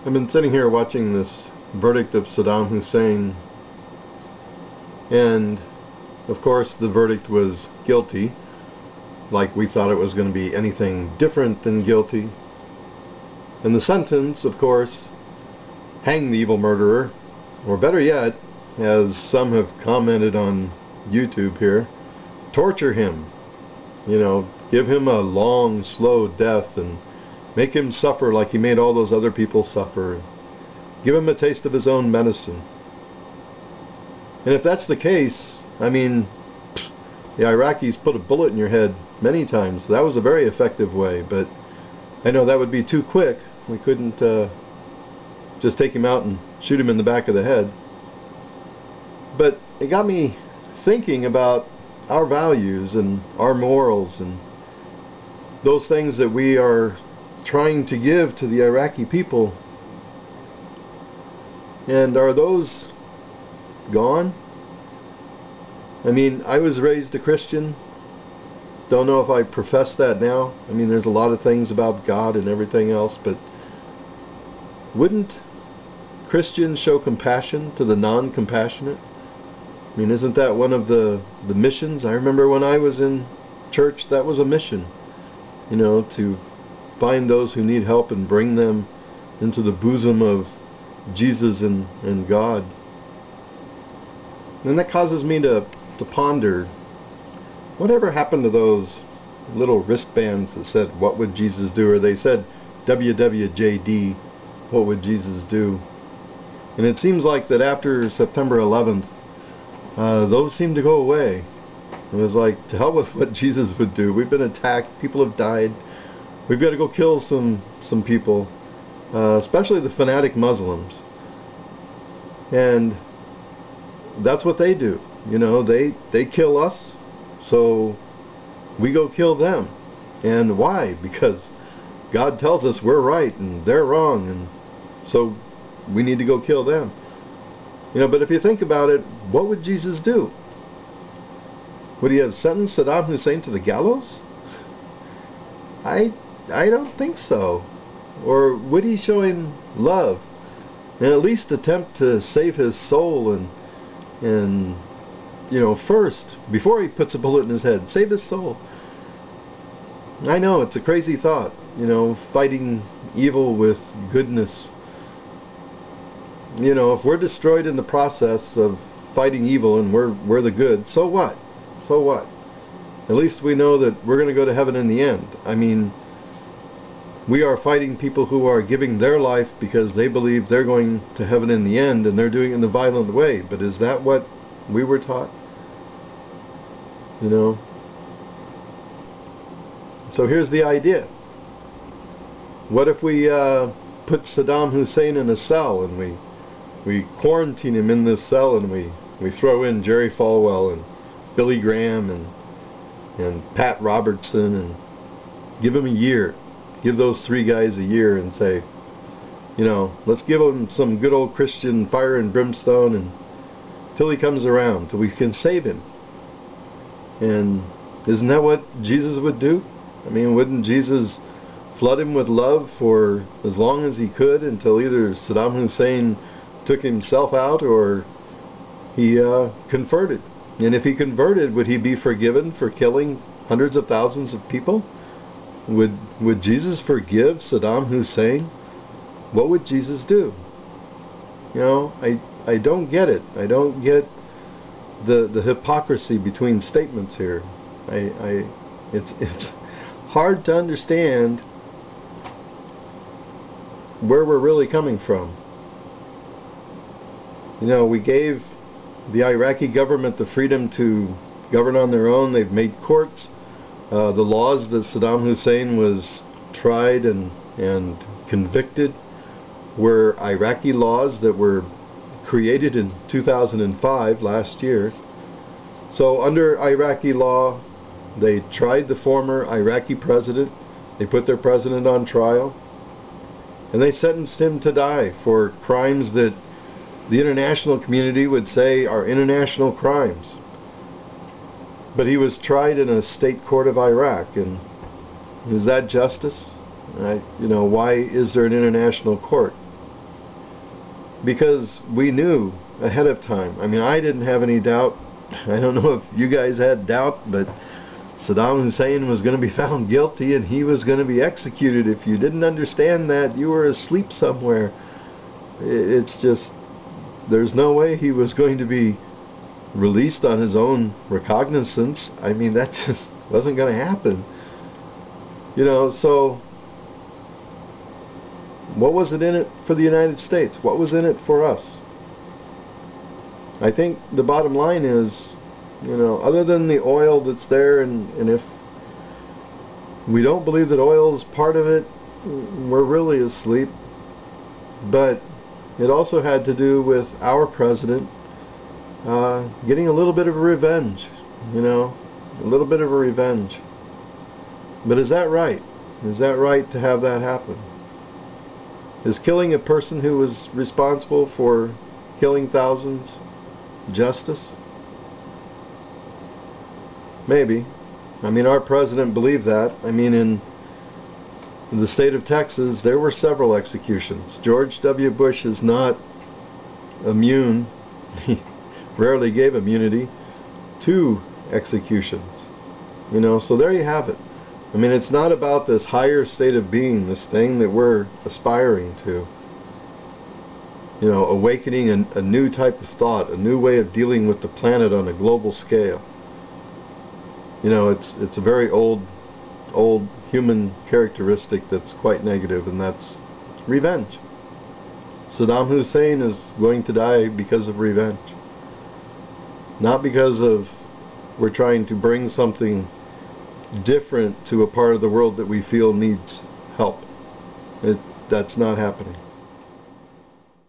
I've been sitting here watching this verdict of Saddam Hussein, and of course the verdict was guilty, like we thought it was going to be anything different than guilty. And the sentence, of course, hang the evil murderer, or better yet, as some have commented on YouTube here, torture him. You know, give him a long, slow death and make him suffer like he made all those other people suffer. Give him a taste of his own medicine. And if that's the case, I mean, the Iraqis put a bullet in your head many times. That was a very effective way, but I know that would be too quick. We couldn't just take him out and shoot him in the back of the head. But it got me thinking about our values and our morals and those things that we are trying to give to the Iraqi people. And are those gone? I mean, I was raised a Christian. Don't know if I profess that now. I mean, there's a lot of things about God and everything else, but wouldn't Christians show compassion to the non-compassionate? I mean, isn't that one of the missions? I remember when I was in church, that was a mission, you know, to find those who need help and bring them into the bosom of Jesus and God. And that causes me to ponder, whatever happened to those little wristbands that said, "What would Jesus do?" Or they said, "WWJD, what would Jesus do?" And it seems like that after September 11th, those seem to go away. It was like, to hell with what Jesus would do. We've been attacked, people have died, we've got to go kill some people, especially the fanatic Muslims. And that's what they do. You know, they kill us, so we go kill them. And why? Because God tells us we're right and they're wrong, and so we need to go kill them. You know, but if you think about it, what would Jesus do? Would he have sentenced Saddam Hussein to the gallows? I don't think so. Or would he show him love and at least attempt to save his soul and you know, first, before he puts a bullet in his head, save his soul? I know, it's a crazy thought, you know, fighting evil with goodness. You know, if we're destroyed in the process of fighting evil and we're the good, so what? So what? At least we know that we're going to go to heaven in the end. I mean, we are fighting people who are giving their life because they believe they're going to heaven in the end, and they're doing it in a violent way. But is that what we were taught? You know? So here's the idea. What if we put Saddam Hussein in a cell and we quarantine him in this cell, and we throw in Jerry Falwell and Billy Graham and Pat Robertson and give him a year. Give those three guys a year and say, you know, let's give him some good old Christian fire and brimstone and till he comes around, till we can save him. And isn't that what Jesus would do? I mean, wouldn't Jesus flood him with love for as long as he could until either Saddam Hussein took himself out or he converted? And if he converted, would he be forgiven for killing hundreds of thousands of people? Would Jesus forgive Saddam Hussein? What would Jesus do? You know, I don't get it. I don't get the hypocrisy between statements here. It's hard to understand where we're really coming from. You know, we gave the Iraqi government the freedom to govern on their own. They've made courts. The laws that Saddam Hussein was tried and convicted were Iraqi laws that were created in 2005, last year. So under Iraqi law, they tried the former Iraqi president. They put their president on trial, and they sentenced him to die for crimes that the international community would say are international crimes. But he was tried in a state court of Iraq, and is that justice? You know, why is there an international court? because we knew ahead of time. I mean, I didn't have any doubt. I don't know if you guys had doubt, but Saddam Hussein was going to be found guilty and he was going to be executed. If you didn't understand that, you were asleep somewhere. It's just, there's no way he was going to be released on his own recognizance. I mean, that just wasn't going to happen. You know, so what was it in it for the United States? What was in it for us? I think the bottom line is, you know, other than the oil that's there, and if we don't believe that oil is part of it, we're really asleep. But it also had to do with our president getting a little bit of a revenge, you know, a little bit of a revenge. But is that right? Is that right to have that happen? Is killing a person who was responsible for killing thousands justice? Maybe. I mean, our president believed that. I mean, in the state of Texas, there were several executions. George W. Bush is not immune. He rarely gave immunity to executions. You know, so there you have it. I mean, it's not about this higher state of being, this thing that we're aspiring to. You know, awakening a new type of thought, a new way of dealing with the planet on a global scale. You know, it's a very old human characteristic that's quite negative, and that's revenge. Saddam Hussein is going to die because of revenge. Not because of we're trying to bring something different to a part of the world that we feel needs help. That's not happening.